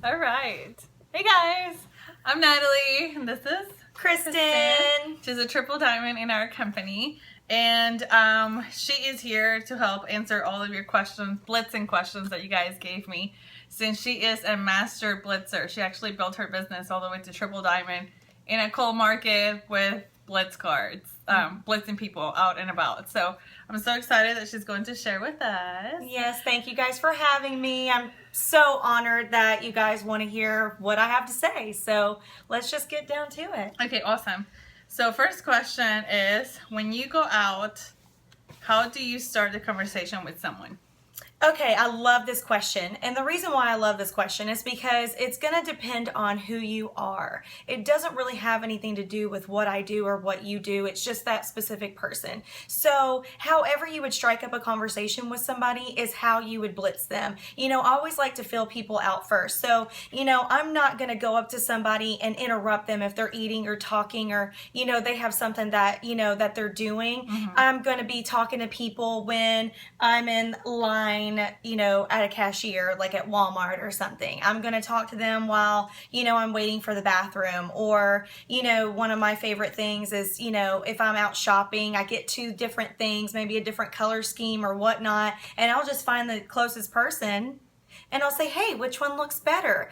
All right. Hey guys, I'm Natalie, and this is Kristen. She's a triple diamond in our company, and she is here to help answer all of your questions, blitzing questions that you guys gave me. Since she is a master blitzer, she actually built her business all the way to triple diamond in a cold market with blitz cards, blitzing people out and about. So I'm so excited that she's going to share with us. Yes, thank you guys for having me. I'm so honored that you guys want to hear what I have to say. So let's just get down to it. Okay, awesome. So first question is, when you go out, how do you start the conversation with someone? Okay, I love this question. And the reason why I love this question is because it's going to depend on who you are. It doesn't really have anything to do with what I do or what you do. It's just that specific person. So however you would strike up a conversation with somebody is how you would blitz them. You know, I always like to feel people out first. So, you know, I'm not going to go up to somebody and interrupt them if they're eating or talking or, you know, they have something that, you know, that they're doing. I'm going to be talking to people when I'm in line, you know, at a cashier, like at Walmart or something. I'm going to talk to them while, you know, I'm waiting for the bathroom. Or, you know, one of my favorite things is, you know, if I'm out shopping, I get two different things, maybe a different color scheme or whatnot, and I'll just find the closest person and I'll say, hey, which one looks better?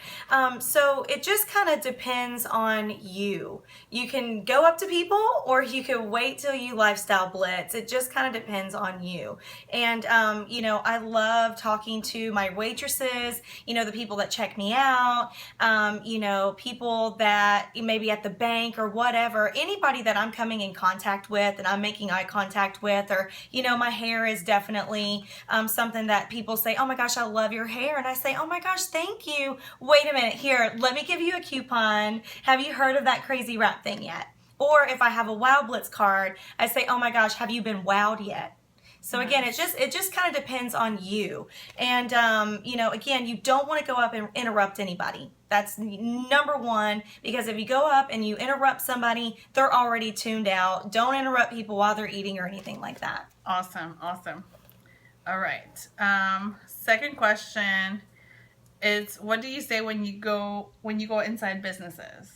So it just kind of depends on you. You can go up to people or you can wait till you lifestyle blitz. It just kind of depends on you. And, you know, I love talking to my waitresses, you know, the people that check me out, you know, people that maybe at the bank or whatever, anybody that I'm coming in contact with and I'm making eye contact with, or, you know, my hair is definitely something that people say, oh my gosh, I love your hair. And I say, oh my gosh, thank you. Wait a minute, here, let me give you a coupon. Have you heard of that crazy wrap thing yet? Or if I have a Wow Blitz card, I say, oh my gosh, have you been wowed yet? So again, it just kind of depends on you. And, you know, again, you don't want to go up and interrupt anybody. That's number one, because if you go up and you interrupt somebody, they're already tuned out. Don't interrupt people while they're eating or anything like that. Awesome, awesome. All right. Second question is, what do you say when you go inside businesses?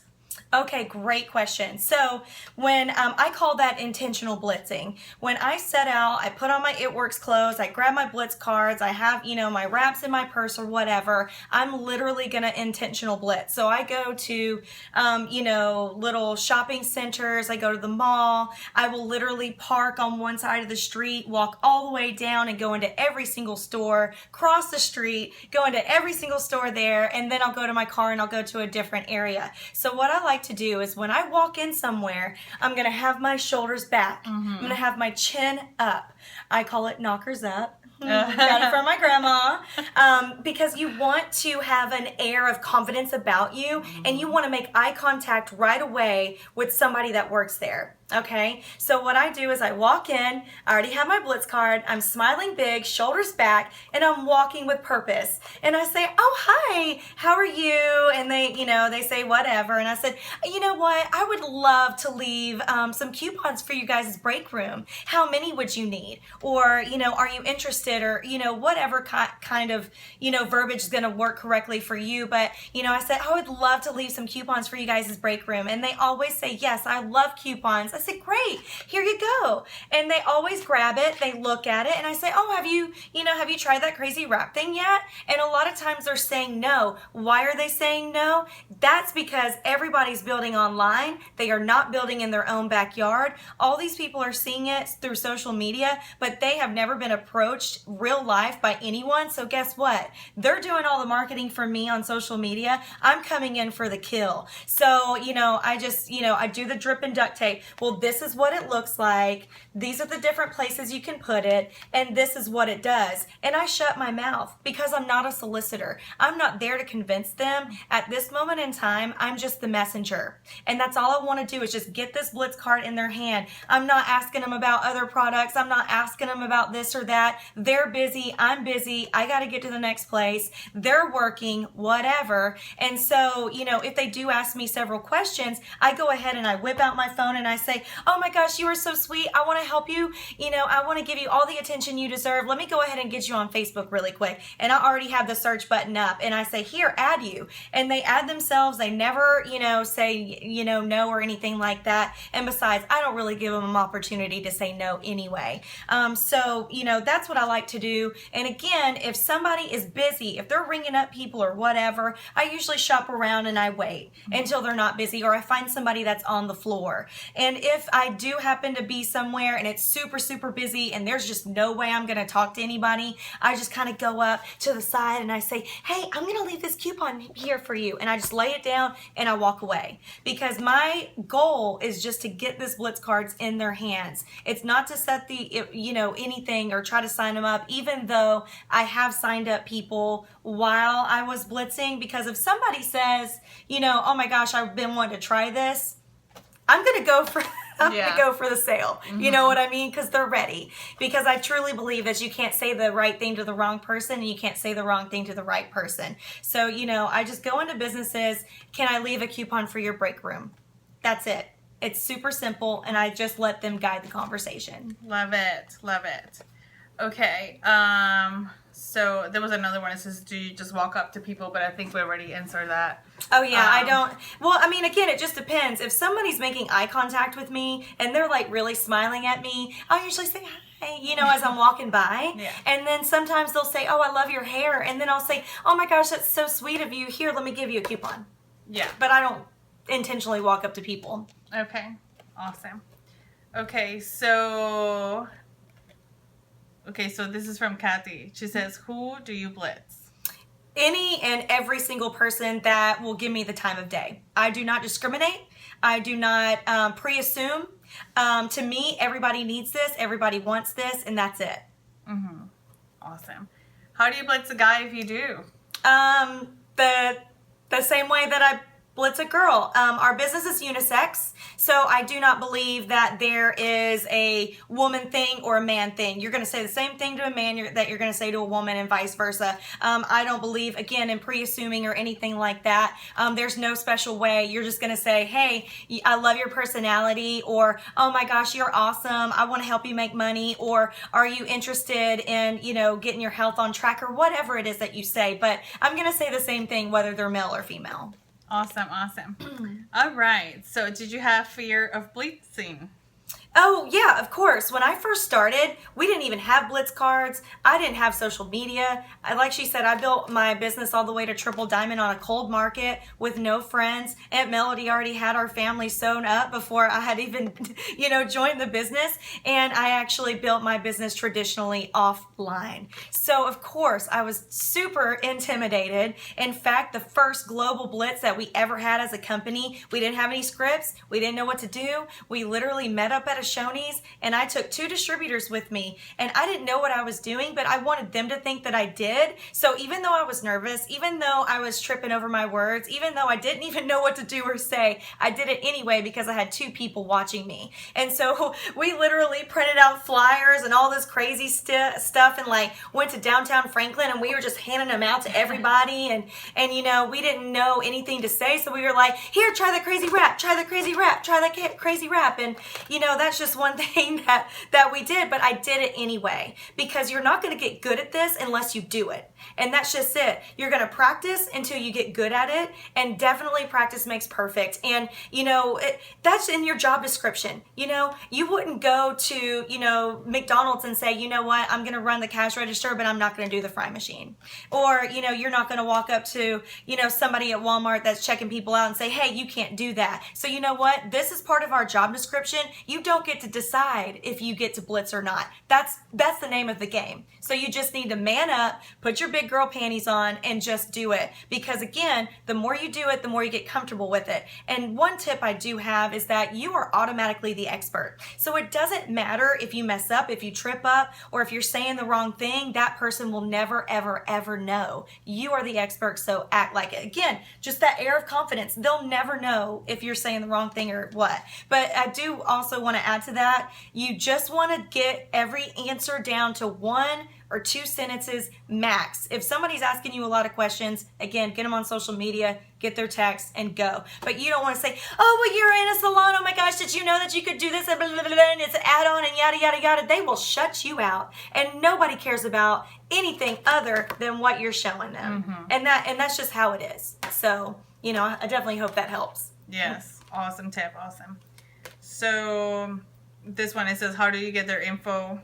Okay, great question. So when I call that intentional blitzing. When I set out, I put on my It Works clothes, I grab my blitz cards, I have, you know, my wraps in my purse or whatever, I'm literally going to intentional blitz. So I go to, you know, little shopping centers, I go to the mall, I will literally park on one side of the street, walk all the way down and go into every single store, cross the street, go into every single store there, and then I'll go to my car and I'll go to a different area. So what I like to do is when I walk in somewhere, I'm going to have my shoulders back. I'm going to have my chin up. I call it knockers up. Got it from my grandma. Because you want to have an air of confidence about you, and you want to make eye contact right away with somebody that works there. Okay, so what I do is I walk in, I already have my blitz card, I'm smiling big, shoulders back, and I'm walking with purpose. And I say, oh, hi, how are you? And they, you know, they say whatever. And I said, you know what, I would love to leave some coupons for you guys' break room. How many would you need? Or, you know, are you interested? Or, you know, whatever kind of, you know, verbiage is going to work correctly for you. But, you know, I said, I would love to leave some coupons for you guys' break room. And they always say, yes, I love coupons. I said, great, here you go. And they always grab it, they look at it, and I say, oh, have you tried that crazy wrap thing yet? And a lot of times they're saying no. Why are they saying no? That's because everybody's building online. They are not building in their own backyard. All these people are seeing it through social media, but they have never been approached real life by anyone. So guess what? They're doing all the marketing for me on social media. I'm coming in for the kill. So, you know, I just, you know, I do the drip and duct tape. Well, this is what it looks like. These are the different places you can put it, and this is what it does. And I shut my mouth because I'm not a solicitor. I'm not there to convince them. At this moment in time, I'm just the messenger. And that's all I want to do is just get this blitz card in their hand. I'm not asking them about other products. I'm not asking them about this or that. They're busy. I'm busy. I got to get to the next place. They're working, whatever. And so, you know, if they do ask me several questions, I go ahead and I whip out my phone and I say, say, oh my gosh, you are so sweet. I want to help you. You know, I want to give you all the attention you deserve. Let me go ahead and get you on Facebook really quick. And I already have the search button up. And I say, here, add you. And they add themselves. They never, you know, say, you know, no or anything like that. And besides, I don't really give them an opportunity to say no anyway. So, you know, that's what I like to do. And again, if somebody is busy, if they're ringing up people or whatever, I usually shop around and I wait until they're not busy, or I find somebody that's on the floor. And if I do happen to be somewhere and it's super, super busy and there's just no way I'm going to talk to anybody, I just kind of go up to the side and I say, hey, I'm going to leave this coupon here for you. And I just lay it down and I walk away, because my goal is just to get this Blitz cards in their hands. It's not to set the, you know, anything or try to sign them up, even though I have signed up people while I was blitzing, because if somebody says, you know, oh my gosh, I've been wanting to try this, I'm going to go for gonna go for the sale. You know what I mean? Because they're ready. Because I truly believe that you can't say the right thing to the wrong person, and you can't say the wrong thing to the right person. So, you know, I just go into businesses. Can I leave a coupon for your break room? That's it. It's super simple, and I just let them guide the conversation. Love it. Love it. Okay. So there was another one that says, do you just walk up to people? But I think we already answered that. Oh yeah, I don't. Well, I mean, again, it just depends. If somebody's making eye contact with me and they're like really smiling at me, I'll usually say hi, you know, as I'm walking by. Yeah. And then sometimes they'll say, oh, I love your hair. And then I'll say, oh my gosh, that's so sweet of you. Here, let me give you a coupon. Yeah. But I don't intentionally walk up to people. Okay. Awesome. Okay, so this is from Kathy. She says, who do you blitz? Any and every single person that will give me the time of day. I do not discriminate. I do not pre-assume. To me, everybody needs this. Everybody wants this, and that's it. Awesome. How do you blitz a guy if you do? The same way that I blitz a girl. Our business is unisex, so I do not believe that there is a woman thing or a man thing. You're going to say the same thing to a man that you're going to say to a woman, and vice versa. I don't believe, again, in pre-assuming or anything like that. There's no special way. You're just going to say, hey, I love your personality, or oh my gosh, you're awesome. I want to help you make money, or are you interested in, you know, getting your health on track, or whatever it is that you say. But I'm going to say the same thing whether they're male or female. Awesome, awesome. All right. So did you have fear of blitzing? Oh, yeah, of course. When I first started, we didn't even have Blitz cards. I didn't have social media. Like she said, I built my business all the way to triple diamond on a cold market with no friends. Aunt Melody already had our family sewn up before I had even, you know, joined the business. And I actually built my business traditionally offline. So, of course, I was super intimidated. In fact, the first global Blitz that we ever had as a company, we didn't have any scripts. We didn't know what to do. We literally met up at a Shoney's, and I took 2 distributors with me, and I didn't know what I was doing, but I wanted them to think that I did. So even though I was nervous, even though I was tripping over my words, even though I didn't even know what to do or say, I did it anyway because I had 2 people watching me. And so we literally printed out flyers and all this crazy stuff, and like went to downtown Franklin, and we were just handing them out to everybody, and you know, we didn't know anything to say, so we were like, here, try the crazy rap, try the crazy rap, try the crazy rap. And you know, that's just one thing that we did, but I did it anyway, because you're not going to get good at this unless you do it. And that's just it. You're going to practice until you get good at it, and definitely practice makes perfect. And you know, that's in your job description. You know, you wouldn't go to, you know, McDonald's and say, you know what, I'm going to run the cash register, but I'm not going to do the fry machine. Or, you know, you're not going to walk up to, you know, somebody at Walmart that's checking people out and say, hey, you can't do that. So you know what, this is part of our job description. You don't get to decide if you get to blitz or not. That's the name of the game. So you just need to man up, put your big girl panties on, and just do it. Because again, the more you do it, the more you get comfortable with it. And one tip I do have is that you are automatically the expert. So it doesn't matter if you mess up, if you trip up, or if you're saying the wrong thing, that person will never, ever, ever know. You are the expert, so act like it. Again, just that air of confidence. They'll never know if you're saying the wrong thing or what. But I do also want to to add to that, you just want to get every answer down to 1 or 2 sentences max. If somebody's asking you a lot of questions, again, get them on social media, get their text, and go. But you don't want to say, oh, well, you're in a salon. Oh my gosh, did you know that you could do this? And blah, blah, blah, and it's an add-on and yada, yada, yada. They will shut you out. And nobody cares about anything other than what you're showing them. And that's just how it is. So, I definitely hope that helps. Yes. Awesome tip. Awesome. So this one, it says, how do you get their info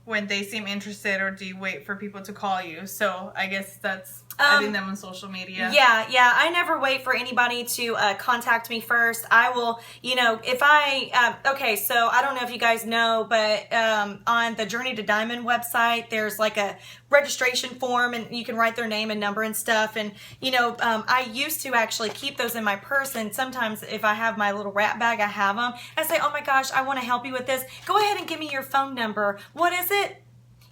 when they seem interested, or do you wait for people to call you? So I guess that's adding them on social media. Yeah. I never wait for anybody to contact me first. I will, if I, okay, so I don't know if you guys know, but on the Journey to Diamond website, there's like a registration form, and you can write their name and number and stuff. And, I used to actually keep those in my purse. And sometimes if I have my little wrap bag, I have them. I say, oh my gosh, I want to help you with this. Go ahead and give me your phone number. What is it?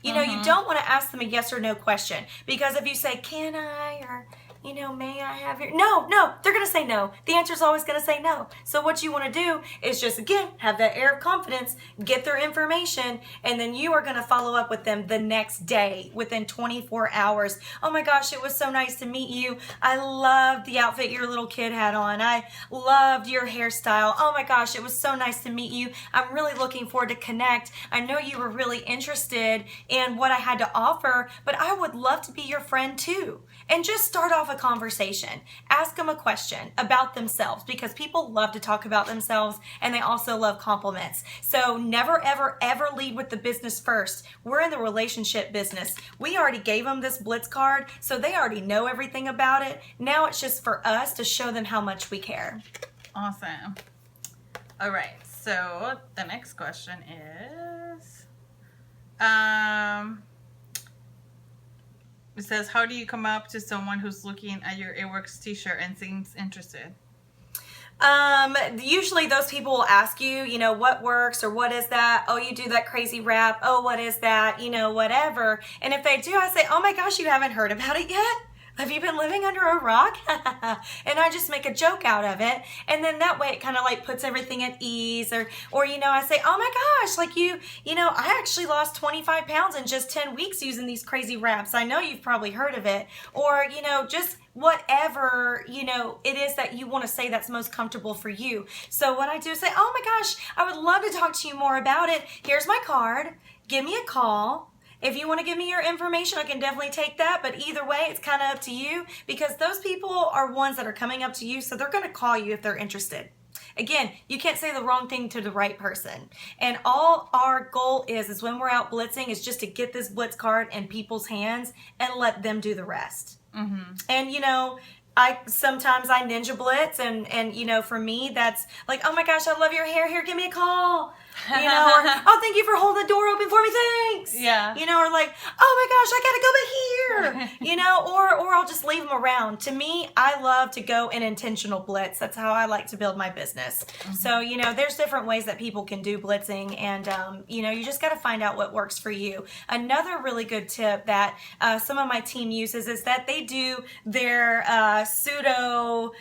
You don't want to ask them a yes or no question, because if you say, can I, or, may I have your, no, they're going to say no. The answer is always going to say no. So what you want to do is just, again, have that air of confidence, get their information, and then you are going to follow up with them the next day within 24 hours. Oh my gosh, it was so nice to meet you. I loved the outfit your little kid had on. I loved your hairstyle. Oh my gosh, it was so nice to meet you. I'm really looking forward to connect. I know you were really interested in what I had to offer, but I would love to be your friend too. And just start off a conversation. Ask them a question about themselves, because people love to talk about themselves, and they also love compliments. So never, ever, ever lead with the business first. We're in the relationship business. We already gave them this Blitz card, so they already know everything about it. Now it's just for us to show them how much we care. Awesome. All right. So the next question is, it says, how do you come up to someone who's looking at your It Works t-shirt and seems interested? Usually those people will ask you, what works, or what is that? Oh, you do that crazy rap. Oh, what is that? Whatever. And if they do, I say, oh my gosh, you haven't heard about it yet? Have you been living under a rock? And I just make a joke out of it. And then that way it kind of like puts everything at ease. Or I say, oh my gosh, like I actually lost 25 pounds in just 10 weeks using these crazy wraps. I know you've probably heard of it. Or, just whatever, it is that you want to say that's most comfortable for you. So what I do is say, oh my gosh, I would love to talk to you more about it. Here's my card. Give me a call. If you want to give me your information, I can definitely take that. But either way, it's kind of up to you, because those people are ones that are coming up to you. So they're going to call you if they're interested. Again, you can't say the wrong thing to the right person. And all our goal is when we're out blitzing, is just to get this Blitz card in people's hands and let them do the rest. And, sometimes I ninja blitz, and for me, that's like, oh my gosh, I love your hair. Here, give me a call. Or, oh, thank you for holding the door open for me. Thanks. Yeah. Or like, oh my gosh, I gotta go back here. Or I'll just leave them around. To me, I love to go in intentional blitz. That's how I like to build my business. So, there's different ways that people can do blitzing, and, you just got to find out what works for you. Another really good tip that some of my team uses is that they do their pseudo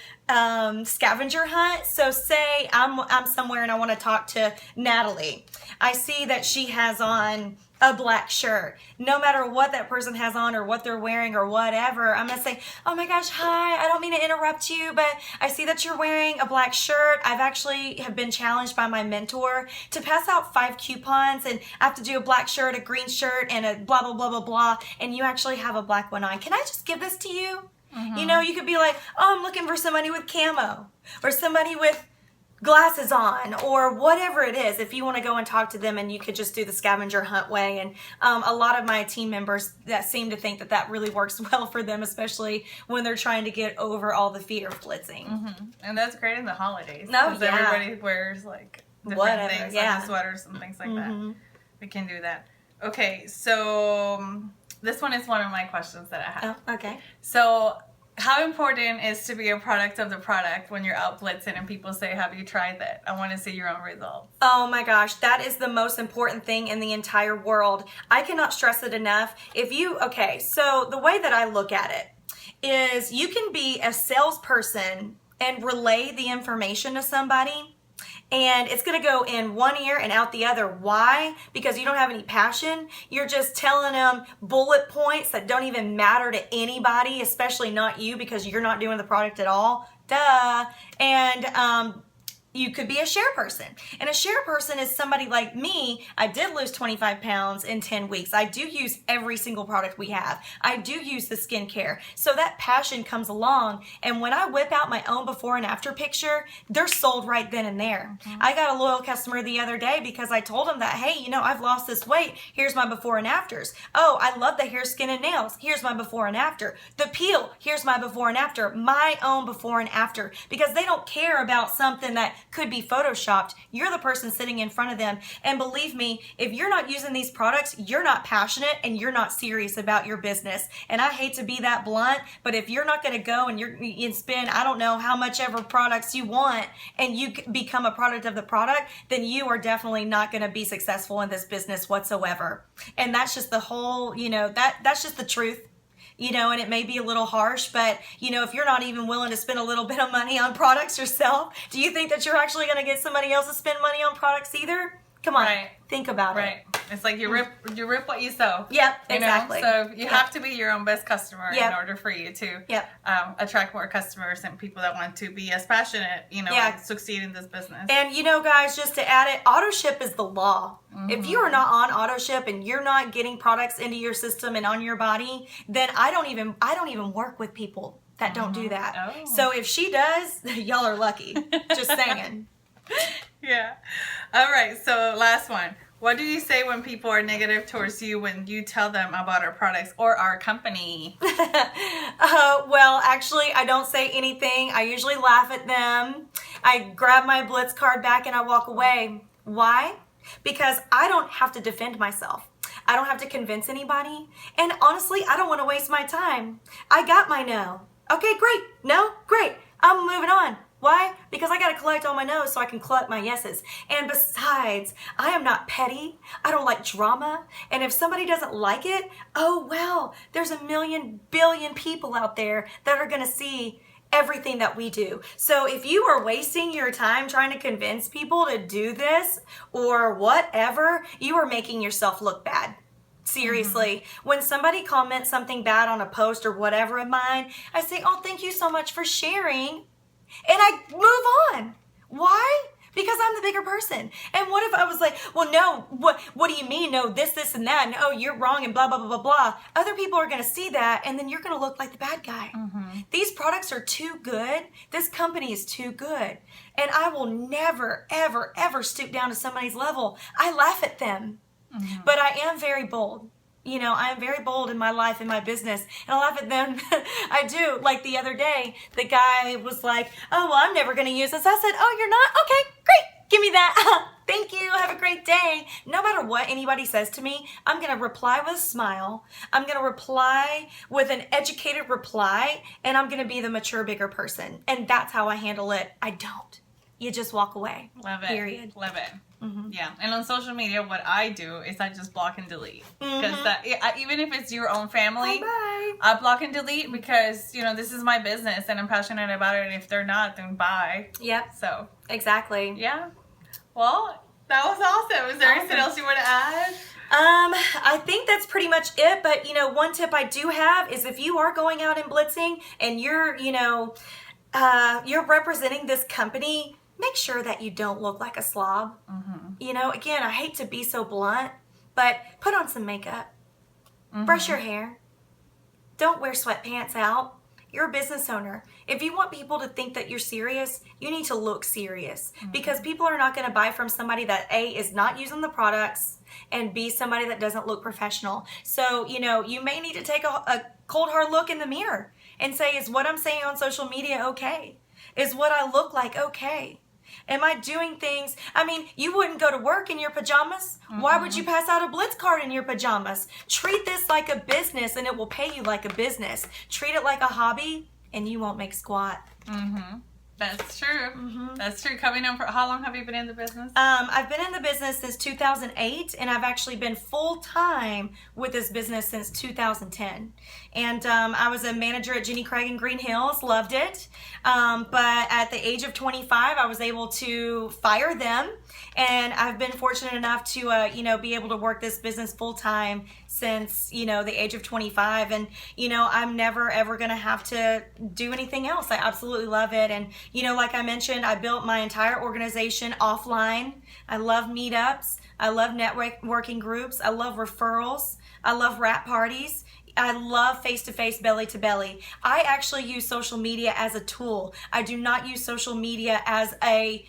scavenger hunt. So say I'm somewhere and I want to talk to Natalie. I see that she has on a black shirt. No matter what that person has on or what they're wearing or whatever, I'm going to say, oh my gosh, hi, I don't mean to interrupt you, but I see that you're wearing a black shirt. I've actually have been challenged by my mentor to pass out 5 coupons, and I have to do a black shirt, a green shirt, and a blah, blah, blah, blah, blah, and you actually have a black one on. Can I just give this to you? You could be like, oh, I'm looking for somebody with camo, or somebody with glasses on, or whatever it is, if you want to go and talk to them, and you could just do the scavenger hunt way. And a lot of my team members that seem to think that really works well for them, especially when they're trying to get over all the fear of blitzing. And that's great in the holidays, because everybody wears like different things, like sweaters and things like that. We can do that. Okay, so this one is one of my questions that I have. Oh, okay. So how important is to be a product of the product when you're out blitzing and people say, have you tried that? I want to see your own results. Oh my gosh, that is the most important thing in the entire world. I cannot stress it enough. So the way that I look at it is, you can be a salesperson and relay the information to somebody, and it's going to go in one ear and out the other. Why? Because you don't have any passion. You're just telling them bullet points that don't even matter to anybody, especially not you, because you're not doing the product at all. Duh. And you could be a share person. And a share person is somebody like me. I did lose 25 pounds in 10 weeks. I do use every single product we have. I do use the skincare. So that passion comes along. And when I whip out my own before and after picture, they're sold right then and there. I got a loyal customer the other day because I told them that, hey, I've lost this weight. Here's my before and afters. Oh, I love the hair, skin, and nails. Here's my before and after. The peel. Here's my before and after. My own before and after. Because they don't care about something that could be photoshopped. You're the person sitting in front of them. And believe me, if you're not using these products, you're not passionate and you're not serious about your business. And I hate to be that blunt, but if you're not going to go and you spend, I don't know how much ever products you want, and you become a product of the product, then you are definitely not going to be successful in this business whatsoever. And that's just the whole, that's just the truth. And it may be a little harsh, but, if you're not even willing to spend a little bit of money on products yourself, do you think that you're actually going to get somebody else to spend money on products either? Come on, think about it. It's like you rip what you sow. Yep, exactly. So you have to be your own best customer in order for you to attract more customers and people that want to be as passionate, and succeed in this business. And guys, just to add it, auto ship is the law. If you are not on auto ship and you're not getting products into your system and on your body, then I don't even work with people that don't do that. Oh. So if she does, y'all are lucky. Just saying. Yeah. All right. So last one. What do you say when people are negative towards you when you tell them about our products or our company? Well, actually, I don't say anything. I usually laugh at them. I grab my Blitz card back and I walk away. Why? Because I don't have to defend myself. I don't have to convince anybody. And honestly, I don't want to waste my time. I got my no. Okay, great. No? Great. I'm moving on. Why? Because I got to collect all my no's so I can collect my yeses. And besides, I am not petty. I don't like drama. And if somebody doesn't like it, oh well, there's a million billion people out there that are going to see everything that we do. So if you are wasting your time trying to convince people to do this or whatever, you are making yourself look bad. Seriously. When somebody comments something bad on a post or whatever of mine, I say, oh, thank you so much for sharing. And I move on. Why? Because I'm the bigger person. And what if I was like, well, no, what do you mean? No, this, and that. And oh, you're wrong and blah, blah, blah, blah, blah. Other people are going to see that and then you're going to look like the bad guy. These products are too good. This company is too good. And I will never, ever, ever stoop down to somebody's level. I laugh at them. But I am very bold. I am very bold in my life, in my business, and I laugh at them. I do. Like the other day, the guy was like, oh, well, I'm never going to use this. I said, oh, you're not? Okay, great. Give me that. Thank you. Have a great day. No matter what anybody says to me, I'm going to reply with a smile. I'm going to reply with an educated reply, and I'm going to be the mature, bigger person. And that's how I handle it. I don't. You just walk away. Love it. Period. Love it. Yeah. And on social media, what I do is I just block and delete. Because even if it's your own family, Bye. I block and delete because, this is my business and I'm passionate about it. And if they're not, then bye. Yep. So. Exactly. Yeah. Well, that was awesome. Is there anything else you want to add? I think that's pretty much it. But, one tip I do have is if you are going out and blitzing and you're, you're representing this company, make sure that you don't look like a slob. Again, I hate to be so blunt, but put on some makeup. Brush your hair. Don't wear sweatpants out. You're a business owner. If you want people to think that you're serious, you need to look serious because people are not going to buy from somebody that A, is not using the products, and B, somebody that doesn't look professional. So, you may need to take a cold, hard look in the mirror and say, is what I'm saying on social media okay? Is what I look like okay? Am I doing things? I mean, you wouldn't go to work in your pajamas. Why would you pass out a Blitz card in your pajamas? Treat this like a business and it will pay you like a business. Treat it like a hobby and you won't make squat. That's true. That's true. Coming on for how long have you been in the business? I've been in the business since 2008, and I've actually been full-time with this business since 2010. And I was a manager at Jenny Craig in Green Hills, loved it. But at the age of 25, I was able to fire them, and I've been fortunate enough to, be able to work this business full-time since, the age of 25. And, I'm never, ever going to have to do anything else. I absolutely love it. And, like I mentioned, I built my entire organization offline. I love meetups. I love networking groups. I love referrals. I love wrap parties. I love face-to-face, belly-to-belly. I actually use social media as a tool. I do not use social media as a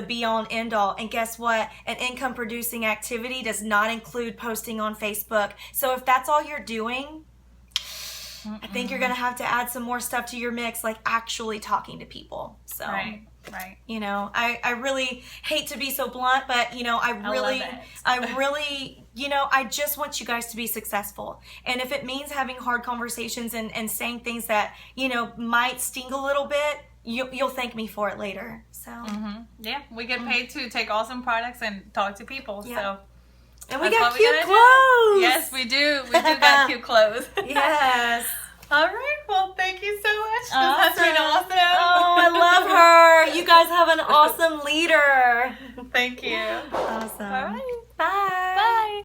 be-all and end-all. And guess what? An income-producing activity does not include posting on Facebook. So if that's all you're doing, I think you're going to have to add some more stuff to your mix, like actually talking to people. So, right. I really hate to be so blunt, but, I really, I just want you guys to be successful. And if it means having hard conversations and saying things that, might sting a little bit, you'll thank me for it later. So, yeah, we get paid to take awesome products and talk to people. Yeah. So. And we got cute clothes. Yes, we do. We do got cute clothes. Yes. All right. Well, thank you so much. Awesome. This has been awesome. Oh, I love her. You guys have an awesome leader. Thank you. Awesome. All right. Bye.